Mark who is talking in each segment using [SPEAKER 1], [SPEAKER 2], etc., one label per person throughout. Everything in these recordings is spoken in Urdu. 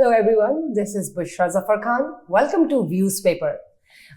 [SPEAKER 1] Hello everyone, this is Bushra Zafar Khan. Welcome to Views Paper.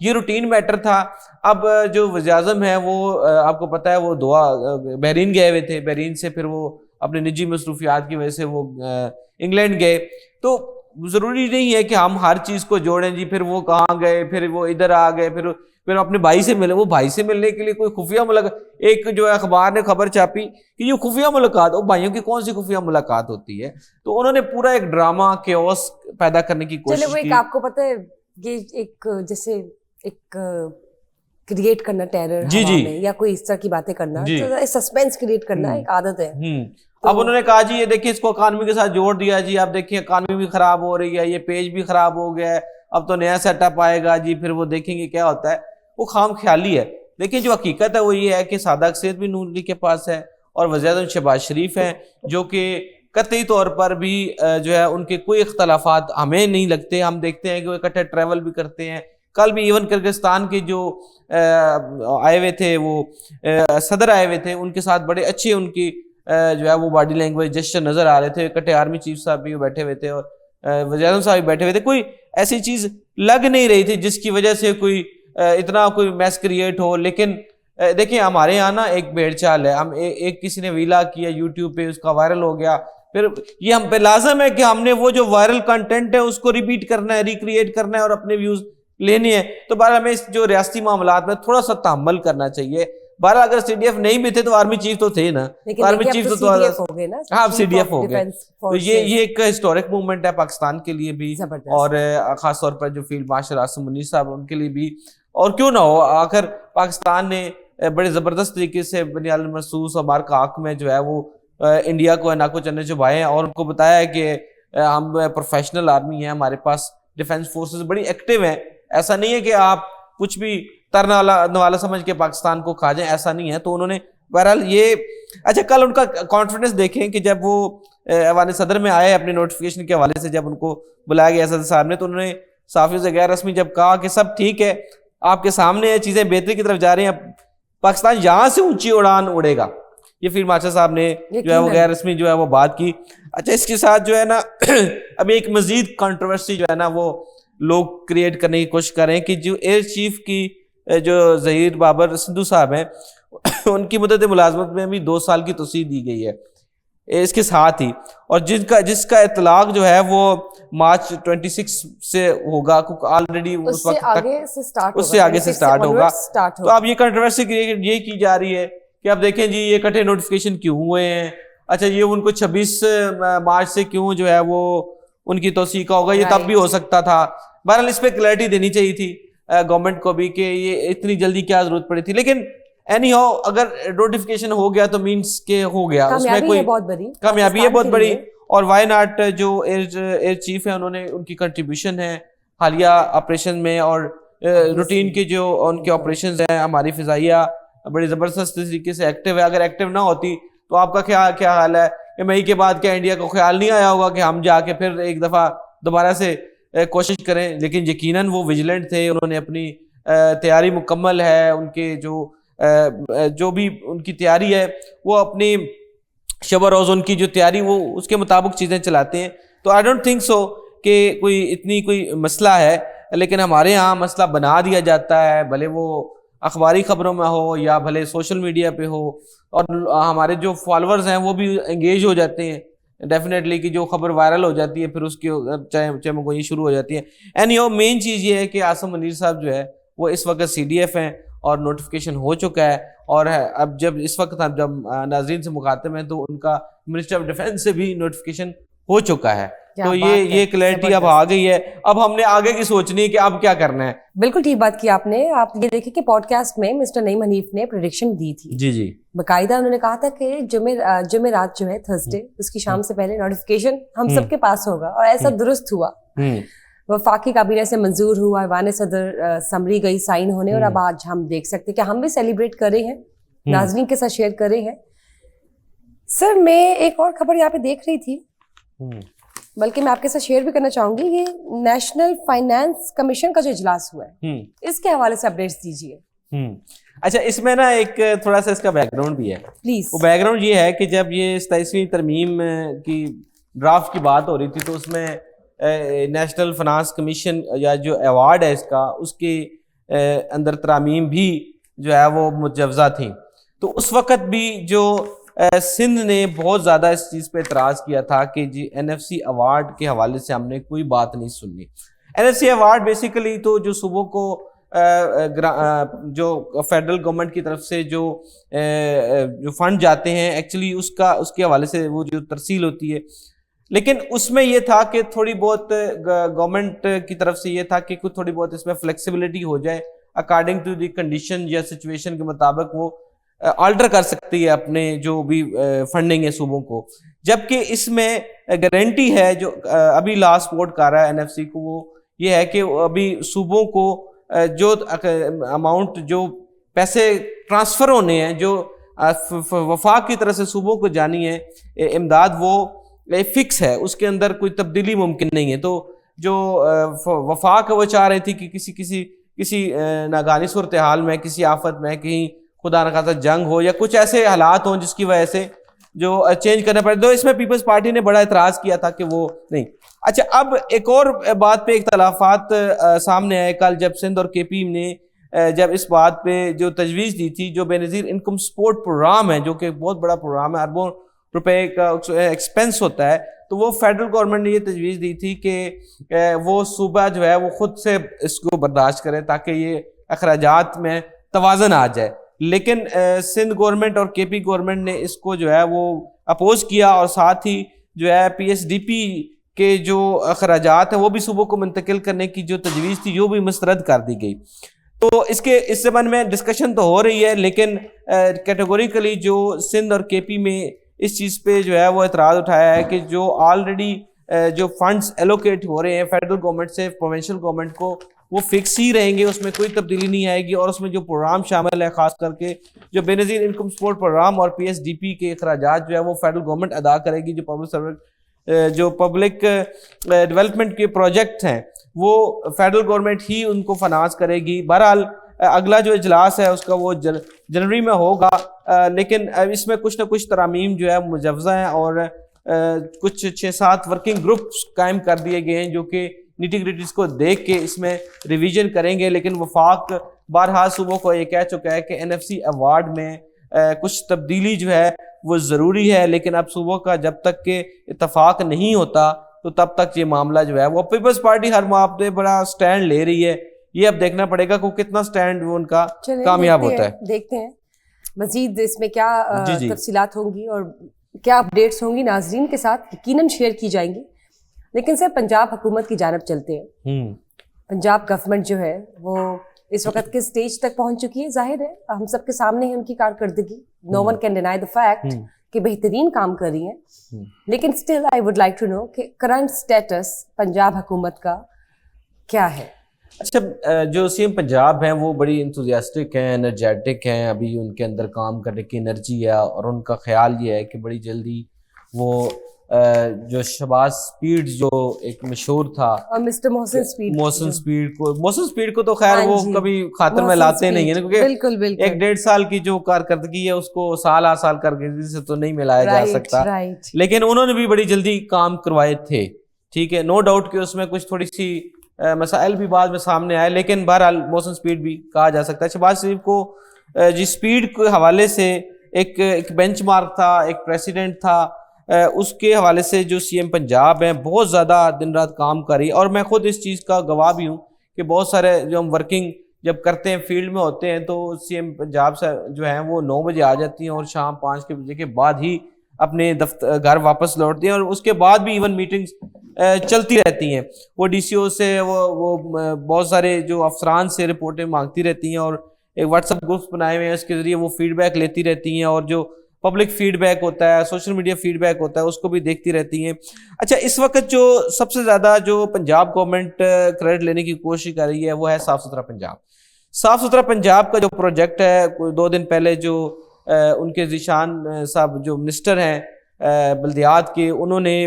[SPEAKER 2] یہ روٹین میٹر تھا. اب جو وزیر اعظم ہے وہ آپ کو پتہ ہے وہ دعا بحرین گئے ہوئے تھے, بحرین سے پھر وہ اپنے نجی مصروفیات کی وجہ سے وہ انگلینڈ گئے. تو ضروری نہیں ہے کہ ہم ہر چیز کو جوڑیں جی پھر وہ کہاں گئے, پھر وہ ادھر آ گئے, پھر اپنے بھائی سے ملے. وہ بھائی سے ملنے کے لیے کوئی خفیہ ملاقات, ایک جو ہے اخبار نے خبر چھاپی کہ یہ خفیہ ملاقات, وہ بھائیوں کی کون سی خفیہ ملاقات ہوتی ہے. تو انہوں نے پورا ایک ڈرامہ کیوس پیدا کرنے کی کوشش کی.
[SPEAKER 1] چلے وہ ایک آپ کو پتہ ہے یہ ایک جیسے ایک کریٹ کرنا ٹیرر میں یا کوئی اس طرح کی باتیں کرنا, سسپینس کریٹ کرنا ایک عادت ہے.
[SPEAKER 2] اب انہوں نے کہا جی یہ دیکھیں اس کو اکانومی کے ساتھ جوڑ دیا جی, آپ دیکھیں اکانومی بھی خراب ہو رہی ہے, یہ پیج بھی خراب ہو گیا ہے, اب تو نیا سیٹ اپ آئے گا جی, پھر وہ دیکھیں گے کیا ہوتا ہے. وہ خام خیالی ہے. دیکھیں جو حقیقت ہے وہ یہ ہے کہ سادہ اکثریت بھی نون لیگ کے پاس ہے اور وزیر اعظم شہباز شریف ہیں جو کہ قطعی طور پر بھی جو ہے ان کے کوئی اختلافات ہمیں نہیں لگتے. ہم دیکھتے ہیں کہ وہ اکٹھے ٹریول بھی کرتے ہیں. کل بھی ایون کرگستان کے جو آئے ہوئے تھے وہ صدر آئے ہوئے تھے, ان کے ساتھ بڑے اچھے ان کی جو ہے وہ باڈی لینگویج جسچر نظر آ رہے تھے. اکٹھے آرمی چیف صاحب بھی بیٹھے ہوئے تھے اور وزیر اعظم صاحب بھی بیٹھے ہوئے تھے. کوئی ایسی چیز لگ نہیں رہی تھی جس کی وجہ سے کوئی اتنا کوئی میس کریٹ ہو. لیکن دیکھیں ہمارے یہاں نا ایک بھیڑ چال ہے. ہم ایک کسی نے ویلا کیا یوٹیوب پہ, اس کا وائرل ہو گیا, پھر یہ ہم پہ لازم ہے کہ ہم نے وہ جو وائرل کنٹینٹ ہے اس کو ریپیٹ کرنا ہے, ریکریٹ کرنا ہے اور اپنے ویوز لینے ہیں. تو بہرحال ہمیں اس جو ریاستی معاملات میں تھوڑا سا تحمل کرنا چاہیے. بہرحال اگر سی ڈی ایف نہیں بھی تھے تو آرمی چیف تو تھے نا, آرمی چیف تو ہاں سی ڈی ایف ہو گئے. تو یہ ایک ہسٹورک موومنٹ ہے پاکستان کے لیے بھی, اور خاص طور پر جو فیلڈ مارشل عاصم منیر صاحب ان کے لیے بھی. اور کیوں نہ ہو, آخر پاکستان نے بڑے زبردست طریقے سے بنی عالم محسوس اور مارکا حق میں جو ہے وہ انڈیا کو ناکو چنے چبھائے ہیں اور ان کو بتایا ہے کہ ہم پروفیشنل آرمی ہیں, ہمارے پاس ڈیفنس فورسز بڑی ایکٹیو ہیں. ایسا نہیں ہے کہ آپ کچھ بھی ترنا نوالا سمجھ کے پاکستان کو کھا جائیں, ایسا نہیں ہے. تو انہوں نے بہرحال یہ اچھا کل ان کا کانفیڈنس دیکھیں کہ جب وہ ایوان صدر میں آئے اپنے نوٹیفیکیشن کے حوالے سے, جب ان کو بلایا گیا صدر صاحب نے, تو انہوں نے صحافیوں سے غیر رسمی جب کہا کہ سب ٹھیک ہے, آپ کے سامنے چیزیں بہتری کی طرف جا رہی ہیں, پاکستان یہاں سے اونچی اڑان اڑے گا. یہ فیلڈ مارشل صاحب نے جو ہے وہ غیر رسمی جو ہے وہ بات کی. اچھا اس کے ساتھ جو ہے نا ابھی ایک مزید کنٹروورسی جو ہے نا وہ لوگ کریٹ کرنے کی کوشش کر رہے ہیں کہ جو ایئر چیف کی جو ظہیر بابر سندھو صاحب ہیں ان کی مدت ملازمت میں بھی 2 سال کی توسیع دی گئی ہے اس کے ساتھ ہی, اور جس کا اطلاق جو ہے وہ مارچ 26 سے ہوگا, کیونکہ آلریڈی اس وقت اس سے آگے سے سٹارٹ ہوگا. تو اب یہ کنٹروورسی یہ کی جا رہی ہے کہ اب دیکھیں جی یہ اکٹھے نوٹیفیکیشن کیوں ہوئے ہیں, اچھا یہ ان کو 26 مارچ سے کیوں جو ہے وہ ان کی توسیع کا ہوگا, یہ تب بھی ہو سکتا تھا. بہرحال اس پہ کلیئرٹی دینی چاہیے تھی گورنمنٹ کو بھی کہ یہ اتنی جلدی کیا ضرورت پڑی تھی. لیکن اینی ہاؤ اگر نوٹیفیکیشن ہو گیا تو مینس کہ ہو گیا, اس میں کوئی کامیابی ہے بہت بڑی. اور وائی ناٹ جو ایئر چیف ہے انہوں نے ان کی کنٹریبیوشن ہے حالیہ آپریشن میں, اور روٹین کے جو ان کے آپریشنز ہیں, ہماری فضائیہ بڑی زبردست طریقے سے ایکٹیو ہے. اگر ایکٹیو نہ ہوتی تو آپ کا کیا حال ہے کہ مئی کے بعد کیا انڈیا کو خیال نہیں آیا ہوگا کہ ہم جا کے پھر ایک دفعہ دوبارہ سے کوشش کریں. لیکن یقیناً وہ ویجیلنٹ تھے, انہوں نے اپنی تیاری مکمل ہے, ان کے جو بھی ان کی تیاری ہے وہ اپنی شب و روز ان کی جو تیاری وہ اس کے مطابق چیزیں چلاتے ہیں. تو آئی ڈونٹ تھنک سو کہ کوئی مسئلہ ہے. لیکن ہمارے ہاں مسئلہ بنا دیا جاتا ہے, بھلے وہ اخباری خبروں میں ہو یا بھلے سوشل میڈیا پہ ہو, اور ہمارے جو فالوورز ہیں وہ بھی انگیج ہو جاتے ہیں ڈیفینیٹلی کہ جو خبر وائرل ہو جاتی ہے پھر اس کی چمگوئی شروع ہو جاتی ہے. اینی ہو مین چیز یہ ہے کہ عاصم منیر صاحب جو ہے وہ اس وقت سی ڈی ایف ہیں اور نوٹیفیکیشن ہو چکا ہے. اور اب جب اس وقت جب ناظرین سے مخاطب ہیں تو ان کا منسٹر آف ڈیفینس سے بھی نوٹیفیکیشن ہو چکا ہے. تو یہ کلیئرٹی اب آ گئی ہے. اب ہم نے آگے کی سوچنی ہے کہ اب کیا کرنا ہے.
[SPEAKER 1] بالکل ٹھیک بات کی آپ نے. آپ یہ دیکھیں کہ پوڈ کاسٹ میں مسٹر نعیم حنیف نے پریڈکشن دی تھی.
[SPEAKER 2] جی
[SPEAKER 1] باقاعدہ انہوں نے کہا تھا کہ جمعرات جو ہے تھرسڈے اس کی شام سے پہلے نوٹیفیکیشن ہم سب کے پاس ہوگا, اور ایسا درست ہوا. وفاقی کابینہ سے منظور ہوا, ایوان صدر سمری گئی سائن ہونے, اور اب آج ہم دیکھ سکتے کہ ہم بھی سیلیبریٹ کر رہے ہیں, ناظرین کے ساتھ شیئر کر رہے ہیں. سر میں ایک اور خبر یہاں پہ دیکھ رہی تھی, بلکہ میں آپ کے ساتھ شیئر بھی کرنا چاہوں گی. یہ نیشنل فائنانس کمیشن کا جو اجلاس ہوا ہے اس کے حوالے سے اپڈیٹس دیجیے.
[SPEAKER 2] اچھا اس میں نا ایک تھوڑا سا اس کا بیک گراؤنڈ بھی ہے
[SPEAKER 1] پلیز.
[SPEAKER 2] وہ بیک گراؤنڈ یہ ہے کہ جب یہ 27ویں ترمیم کی ڈرافٹ کی بات ہو رہی تھی تو اس میں نیشنل فائنانس کمیشن یا جو ایوارڈ ہے اس کی اندر ترامیم بھی جو ہے وہ مجوزہ تھیں. تو اس وقت بھی جو سندھ نے بہت زیادہ اس چیز پہ اعتراض کیا تھا کہ جی NFC ایوارڈ کے حوالے سے ہم نے کوئی بات نہیں سنی. NFC ایوارڈ بیسیکلی تو جو صوبوں کو جو فیڈرل گورنمنٹ کی طرف سے جو فنڈ جاتے ہیں ایکچولی اس کے حوالے سے وہ جو ترسیل ہوتی ہے. لیکن اس میں یہ تھا کہ تھوڑی بہت گورنمنٹ کی طرف سے یہ تھا کہ کچھ تھوڑی بہت اس میں فلیکسیبلٹی ہو جائے, اکارڈنگ ٹو دی کنڈیشن یا سچویشن کے مطابق وہ آلٹر کر سکتی ہے اپنے جو بھی فنڈنگ ہے صوبوں کو. جبکہ اس میں گارنٹی ہے جو ابھی لاسٹ ووٹ کر رہا ہے NFC کو, وہ یہ ہے کہ ابھی صوبوں کو جو اماؤنٹ جو پیسے ٹرانسفر ہونے ہیں جو وفاق کی طرف سے صوبوں کو جانی ہے امداد, وہ فکس ہے, اس کے اندر کوئی تبدیلی ممکن نہیں ہے. تو جو وفاق وہ چاہ رہی تھی کہ کسی ناگہانی صورتحال میں, کسی آفت میں, کہیں خدا نخواستہ جنگ ہو یا کچھ ایسے حالات ہوں جس کی وجہ سے جو چینج کرنا پڑے, تو اس میں پیپلز پارٹی نے بڑا اعتراض کیا تھا کہ وہ نہیں. اچھا, اب ایک اور بات پہ اختلافات سامنے آئے کل جب سندھ اور KP نے جب اس بات پہ جو تجویز دی تھی, جو بے نظیر انکم سپورٹ پروگرام ہے جو کہ بہت بڑا پروگرام ہے, اربوں روپے کا ایکسپینس ہوتا ہے, تو وہ فیڈرل گورنمنٹ نے یہ تجویز دی تھی کہ وہ صوبہ جو ہے وہ خود سے اس کو برداشت کرے تاکہ یہ اخراجات میں توازن آ جائے. لیکن سندھ گورنمنٹ اور KP گورنمنٹ نے اس کو جو ہے وہ اپوز کیا, اور ساتھ ہی جو ہے PSDP کے جو اخراجات ہیں وہ بھی صوبوں کو منتقل کرنے کی جو تجویز تھی وہ بھی مسترد کر دی گئی. تو اس زمن میں ڈسکشن تو ہو رہی ہے, لیکن کیٹیگوریکلی جو سندھ اور KP میں اس چیز پہ جو ہے وہ اعتراض اٹھایا ہے کہ جو آلریڈی جو فنڈز ایلوکیٹ ہو رہے ہیں فیڈرل گورنمنٹ سے پروونشل گورنمنٹ کو, وہ فکس ہی رہیں گے, اس میں کوئی تبدیلی نہیں آئے گی. اور اس میں جو پروگرام شامل ہے, خاص کر کے جو بے نظیر انکم سپورٹ پروگرام اور PSDP کے اخراجات جو ہے وہ فیڈرل گورنمنٹ ادا کرے گی. جو پبلک ڈیولپمنٹ کے پروجیکٹ ہیں وہ فیڈرل گورنمنٹ ہی ان کو فنانس کرے گی. بہرحال اگلا جو اجلاس ہے اس کا وہ جنوری میں ہوگا, لیکن اس میں کچھ نہ کچھ ترامیم جو ہے مجوزہ ہیں, اور کچھ 6-7 ورکنگ گروپس قائم کر دیے گئے ہیں جو کہ نیٹی گریٹیز کو دیکھ کے اس میں ریویژن کریں گے. لیکن وفاق بہرحال صوبوں کو یہ کہہ چکا ہے کہ NFC ایوارڈ میں کچھ تبدیلی جو ہے وہ ضروری ہے, لیکن اب صوبوں کا جب تک کہ اتفاق نہیں ہوتا تو تب تک یہ معاملہ جو ہے وہ پیپلز پارٹی ہر معاملے بڑا سٹینڈ لے رہی ہے. یہ اب دیکھنا پڑے گا کہ کتنا سٹینڈ وہ ان کا کامیاب ہوتا ہے.
[SPEAKER 1] دیکھتے ہیں مزید اس میں کیا تفصیلات ہوں گی اور کیا اپڈیٹس ہوں گی, ناظرین کے ساتھ یقیناً شیئر کی جائیں گی. لیکن سر پنجاب حکومت کی جانب چلتے ہیں. پنجاب گورنمنٹ جو ہے وہ اس وقت کس سٹیج تک پہنچ چکی ہے, ظاہر ہے ہم سب کے سامنے ہے ان کی کارکردگی, no one can deny the fact کہ بہترین کام کر رہی ہیں. لیکن still I would like to know کہ کرنٹ اسٹیٹس پنجاب حکومت کا کیا ہے.
[SPEAKER 2] اچھا, جو CM پنجاب ہیں وہ بڑی انتھوزیاسٹک ہیں, انرجیٹک ہیں, ابھی ان کے اندر کام کرنے کی انرجی ہے, اور ان کا خیال یہ ہے کہ بڑی جلدی وہ جو شہباز سپیڈ جو ایک مشہور تھا,
[SPEAKER 1] اور مسٹر محسن
[SPEAKER 2] سپیڈ کو تو خیر وہ کبھی خاطر میں لاتے نہیں ہیں, کیونکہ 1-1.5 سال کی جو کارکردگی ہے اس کو سال کارکردگی سے تو نہیں ملایا جا سکتا. لیکن انہوں نے بھی بڑی جلدی کام کروائے تھے, ٹھیک ہے, نو ڈاؤٹ کہ اس میں کچھ تھوڑی سی مسائل بھی بعد میں سامنے آئے, لیکن بہرحال محسن سپیڈ بھی کہا جا سکتا ہے. شہباز شریف کو جی سپیڈ کے حوالے سے ایک بینچ مارک تھا, ایک پریسیڈنٹ تھا, اس کے حوالے سے جو CM پنجاب ہیں بہت زیادہ دن رات کام کری, اور میں خود اس چیز کا گواہ بھی ہوں کہ بہت سارے جو ہم ورکنگ جب کرتے ہیں فیلڈ میں ہوتے ہیں تو CM پنجاب سے جو ہیں وہ 9 بجے آ جاتی ہیں اور شام 5 بجے کے بعد ہی اپنے گھر واپس لوٹتی ہیں, اور اس کے بعد بھی ایون میٹنگز چلتی رہتی ہیں. وہ DCO سے وہ بہت سارے جو افسران سے رپورٹیں مانگتی رہتی ہیں, اور ایک واٹس ایپ گروپس بنائے ہوئے ہیں, اس کے ذریعے وہ فیڈ بیک لیتی رہتی ہیں, اور جو پبلک فیڈ بیک ہوتا ہے, سوشل میڈیا فیڈ بیک ہوتا ہے, اس کو بھی دیکھتی رہتی ہیں. اچھا, اس وقت جو سب سے زیادہ جو پنجاب گورنمنٹ کریڈٹ لینے کی کوشش کر رہی ہے وہ ہے صاف ستھرا پنجاب. صاف ستھرا پنجاب کا جو پروجیکٹ ہے, 2 دن پہلے جو ان کے ذیشان صاحب جو منسٹر ہیں بلدیات کے, انہوں نے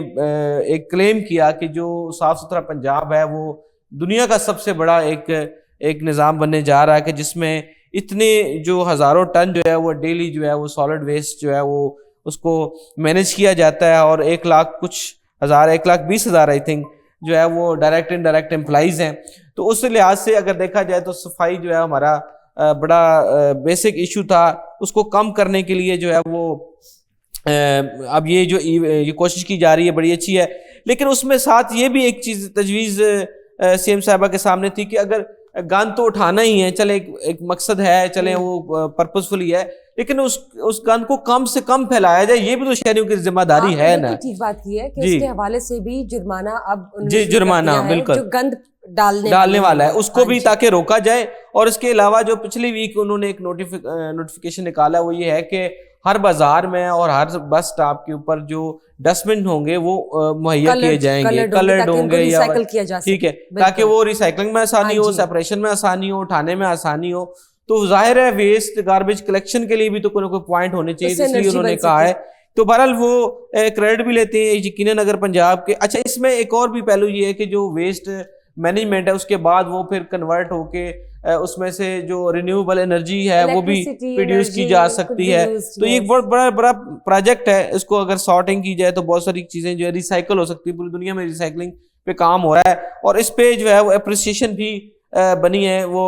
[SPEAKER 2] ایک کلیم کیا کہ جو صاف ستھرا پنجاب ہے وہ دنیا کا سب سے بڑا ایک نظام بننے جا رہا ہے, کہ جس میں اتنے جو ہزاروں ٹن جو ہے وہ ڈیلی جو ہے وہ سالڈ ویسٹ جو ہے وہ اس کو مینیج کیا جاتا ہے, اور 1,20,000 آئی تھنک جو ہے وہ ڈائریکٹ انڈائریکٹ امپلائیز ہیں. تو اس لحاظ سے اگر دیکھا جائے تو صفائی جو ہے ہمارا بڑا بیسک ایشو تھا، اس کو کم کرنے کے لیے جو ہے وہ اب یہ جو یہ کوشش کی جا رہی ہے بڑی اچھی ہے. لیکن اس میں ساتھ یہ بھی ایک چیز تجویز سی ایم صاحبہ کے سامنے تھی کہ اگر گند تو اٹھانا ہی ہے، چلے ایک مقصد ہے، چلے وہ پرپزفلی ہے، لیکن اس گند کو کم سے کم پھیلایا جائے، یہ بھی تو شہریوں کی ذمہ داری ہے نا.
[SPEAKER 1] ٹھیک بات کی ہے کہ اس کے حوالے سے بھی جرمانہ اب
[SPEAKER 2] جی جرمانہ بالکل
[SPEAKER 1] جو گند
[SPEAKER 2] ڈالنے والا ہے اس کو بھی تاکہ روکا جائے. اور اس کے علاوہ جو پچھلی ویک انہوں نے ایک نوٹیفیکیشن نکالا وہ یہ ہے کہ ہر بازار میں اور ہر بس سٹاپ کے اوپر جو ڈسٹ بن ہوں گے وہ مہیا کیے جائیں گے، کلرڈ ہوں گے یا ٹھیک ہے، تاکہ وہ ریسائکلنگ میں آسانی ہو، سیپریشن میں آسانی ہو، اٹھانے میں آسانی ہو. تو ظاہر ہے ویسٹ گاربیج کلیکشن کے لیے بھی تو کوئی نہ کوئی پوائنٹ ہونے چاہیے، اس لیے انہوں نے کہا ہے. تو بہرحال وہ کریڈٹ بھی لیتے ہیں یقیناً اگر پنجاب کے. اچھا اس میں ایک اور بھی پہلو یہ ہے کہ جو ویسٹ مینجمنٹ ہے اس کے بعد وہ پھر کنورٹ ہو کے اس میں سے جو رینیویبل انرجی ہے وہ بھی پروڈیوس کی جا سکتی ہے. تو یہ بہت بڑا پروجیکٹ ہے، اس کو اگر سارٹنگ کی جائے تو بہت ساری چیزیں جو ہے ریسائیکل ہو سکتی ہے. پوری دنیا میں ریسائکلنگ پہ کام ہو رہا ہے اور اس پہ جو ہے وہ اپریسیشن بھی بنی ہے. وہ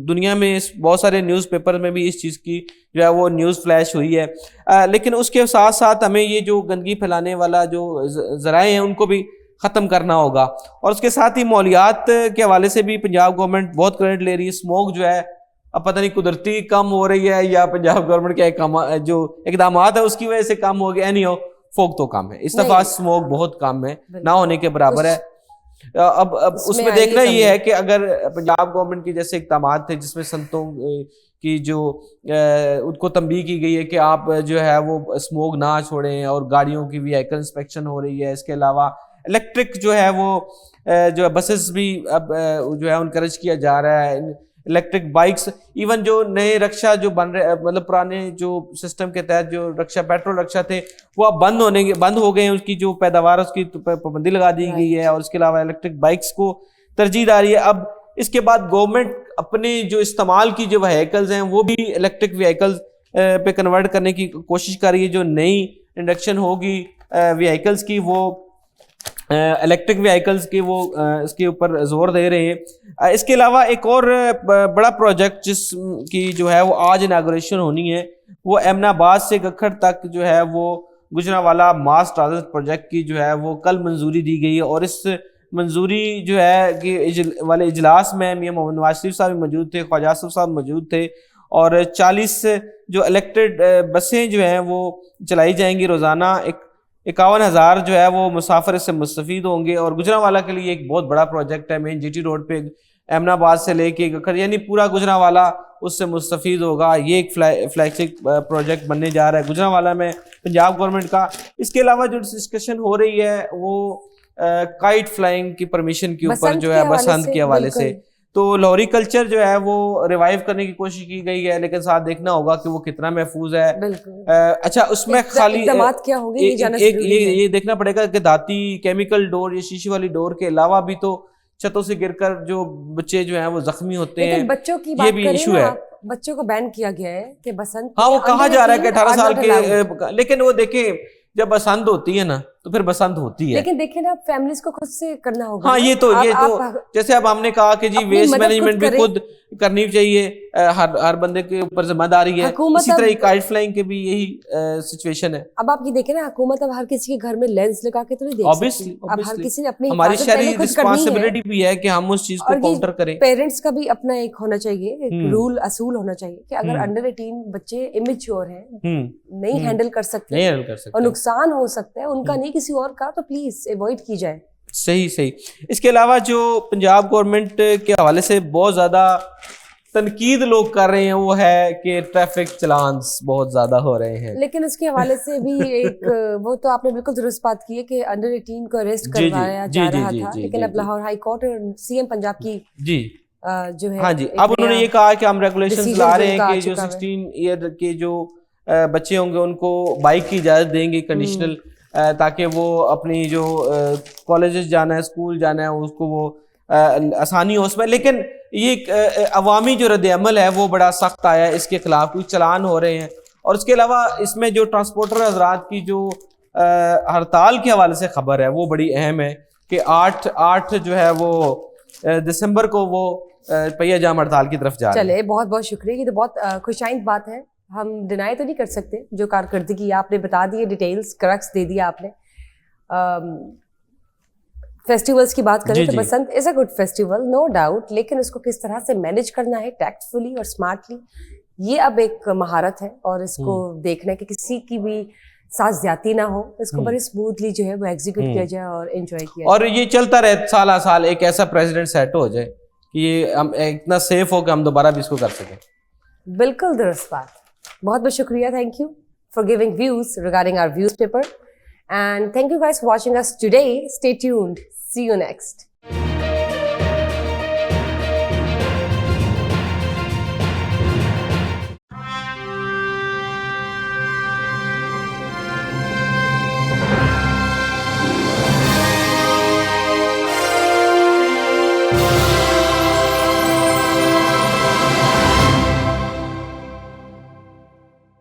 [SPEAKER 2] دنیا میں بہت سارے نیوز پیپر میں بھی اس چیز کی جو ہے وہ نیوز فلیش ہوئی ہے. لیکن اس کے ساتھ ساتھ ہمیں یہ جو گندگی پھیلانے والا جو ذرائع ہیں ان کو بھی ختم کرنا ہوگا. اور اس کے ساتھ ہی ماحولیات کے حوالے سے بھی پنجاب گورنمنٹ بہت کریڈٹ لے رہی ہے. اسموک جو ہے اب پتہ نہیں قدرتی کم ہو رہی ہے یا پنجاب گورنمنٹ کے جو اقدامات ہے اس کی وجہ سے کم ہو گیا. نہیں ہو فوگ تو کم ہے، اس دفعہ اسموک بہت کم ہے، نہ ہونے کے برابر ہے. اب اس میں دیکھنا یہ ہے کہ اگر پنجاب گورنمنٹ کے جیسے اقدامات تھے جس میں سنتوں کی جو ان کو تنبیہ کی گئی ہے کہ آپ جو ہے وہ اسموک نہ چھوڑیں، اور گاڑیوں کی ویہیکل انسپیکشن ہو رہی ہے. اس کے علاوہ الیکٹرک جو ہے وہ جو ہے بسز بھی اب جو ہے انکریج کیا جا رہا ہے. الیکٹرک بائکس، ایون جو نئے رکشا جو بن رہے مطلب پرانے جو سسٹم کے تحت جو رکشا پیٹرول رکشا تھے وہ اب بند ہو گئے ہیں، اس کی جو پیداوار اس کی پابندی لگا دی گئی ہے. اور اس کے علاوہ الیکٹرک بائکس کو ترجیح آ رہی ہے. اب اس کے بعد گورنمنٹ اپنے جو استعمال کی جو وہیکلز ہیں وہ بھی الیکٹرک وہیکلز پہ کنورٹ کرنے کی کوشش کر رہی ہے. جو نئی انڈکشن ہوگی وہیکلز کی وہ الیکٹرک وہیکلز کی وہ اس کے اوپر زور دے رہے ہیں. اس کے علاوہ ایک اور بڑا پروجیکٹ جس کی جو ہے وہ آج اناگوریشن ہونی ہے وہ امن آباد سے گکھڑ تک جو ہے وہ گجرانوالہ ماس ٹرانزٹ پروجیکٹ کی جو ہے وہ کل منظوری دی گئی ہے. اور اس منظوری جو ہے کہ والے اجلاس میں میاں محمد نواز شریف صاحب موجود تھے، خواجہ آصف صاحب موجود تھے، اور 40 جو الیکٹڈ بسیں جو ہیں وہ چلائی جائیں گی روزانہ. 51,000 جو ہے وہ مسافر اس سے مستفید ہوں گے. اور گجرانوالہ کے لیے ایک بہت بڑا پروجیکٹ ہے. مین جی ٹی روڈ پہ امن آباد سے لے کے گکھڑ یعنی پورا گجرانوالہ اس سے مستفید ہوگا. یہ ایک فلیگ شپ پروجیکٹ بننے جا رہا ہے گجرانوالہ میں پنجاب گورنمنٹ کا. اس کے علاوہ جو ڈسکشن ہو رہی ہے وہ کائٹ فلائنگ کی پرمیشن کے اوپر جو ہے بسنت کے حوالے سے. تو لاہوری کلچر جو ہے وہ ریوائیو کرنے کی کوشش کی گئی ہے، لیکن ساتھ دیکھنا ہوگا کہ وہ کتنا محفوظ ہے. اچھا اس میں خالی یہ دیکھنا پڑے گا کہ دھاتی کیمیکل ڈور یا شیشے والی ڈور کے علاوہ بھی تو چھتوں سے گر کر جو بچے جو ہیں وہ زخمی ہوتے ہیں.
[SPEAKER 1] بچوں کی
[SPEAKER 2] یہ بھی ایشو ہے.
[SPEAKER 1] بچوں کو بین کیا گیا ہے کہ بسنت،
[SPEAKER 2] ہاں وہ کہا جا رہا ہے کہ 18 سال کے، لیکن وہ دیکھیں جب بسنت ہوتی ہے نا تو پھر بسنت ہوتی ہے.
[SPEAKER 1] لیکن دیکھیں نا فیملیز کو خود سے کرنا ہوگا.
[SPEAKER 2] ہاں یہ تو جیسے اب ہم نے کہا کہ جی ویسٹ مینجمنٹ بھی خود کرنی چاہیے، ہر بندے کے اوپر ذمہ داری ہے. اسی طرح کائٹ فلائنگ کے بھی یہی سچویشن ہے.
[SPEAKER 1] اب آپ یہ دیکھیں نا حکومت اب ہر کسی کے گھر میں لینس لگا کے تو نہیں دیکھ سکتی. اب ہر کسی نے اپنی
[SPEAKER 2] ہماری شرعی رسپانسبلٹی بھی ہے کہ ہم اس چیز کو کاؤنٹر کریں.
[SPEAKER 1] پیرنٹس کا بھی اپنا ایک ہونا چاہیے، ایک رول اصول ہونا چاہیے کہ اگر انڈر 18 بچے امیچور ہیں، نہیں ہینڈل کر سکتے اور نقصان ہو سکتا ہے ان کا نہیں کسی اور کا، تو پلیز ایوائڈ کی جائے.
[SPEAKER 2] صحیح. اس کے علاوہ جو پنجاب گورنمنٹ کے حوالے سے بہت زیادہ تنقید لوگ کر رہے ہیں وہ ہے کہ ٹریفک چلانس بہت زیادہ ہو رہے ہیں.
[SPEAKER 1] لیکن اس کے حوالے سے بھی ایک وہ تو آپ نے بالکل درست بات کی ہے کہ انڈر 18 کو اریسٹ کروایا جا رہا تھا، لیکن اب لاہور ہائی کورٹ اور سی ایم پنجاب کی جو ہے،
[SPEAKER 2] ہاں جی اب انہوں نے یہ کہا کہ ہم ریگولیشنز لا رہے ہیں کہ جو 16 ایئر کے جو بچے ہوں گے ان کو بائک کی اجازت دیں گے کنڈیشنل، تاکہ وہ اپنی جو کالجز جانا ہے، اسکول جانا ہے، اس کو وہ آسانی ہو اس میں. لیکن یہ عوامی جو رد عمل ہے وہ بڑا سخت آیا ہے، اس کے خلاف کچھ چلان ہو رہے ہیں. اور اس کے علاوہ اس میں جو ٹرانسپورٹر حضرات کی جو ہڑتال کے حوالے سے خبر ہے وہ بڑی اہم ہے کہ 8 جو ہے وہ دسمبر کو وہ پہیہ جام ہڑتال کی طرف جا رہے ہیں.
[SPEAKER 1] چلے بہت بہت شکریہ. یہ تو بہت خوش آئند بات ہے, ہم ڈینائی تو نہیں کر سکتے جو کارکردگی آپ نے بتا دی ہے, ڈیٹیلز کرکس دے دیا آپ نے. فیسٹیولس کی بات کریں تو Basant is a good festival no doubt, لیکن اس کو کس طرح سے مینیج کرنا ہے ٹیکٹفلی اور اسمارٹلی, یہ اب ایک مہارت ہے, اور اس کو دیکھنا ہے کہ کسی کی بھی ساتھ زیادتی نہ ہو, اس کو بڑی اسموتھلی جو ہے وہ ایگزیکیوٹ کیا جائے اور انجوائے کیا جائے, اور
[SPEAKER 2] یہ چلتا رہے سالہ سال, ایک ایسا پریزیڈنٹ سیٹ ہو جائے کہ یہ ہم اتنا سیف ہو کہ ہم دوبارہ بھی اس کو کر سکیں.
[SPEAKER 1] بالکل درست بات. بہت بہت شکریہ. Thank you for giving views regarding our views paper, and thank you guys for watching us today. Stay tuned. See you next.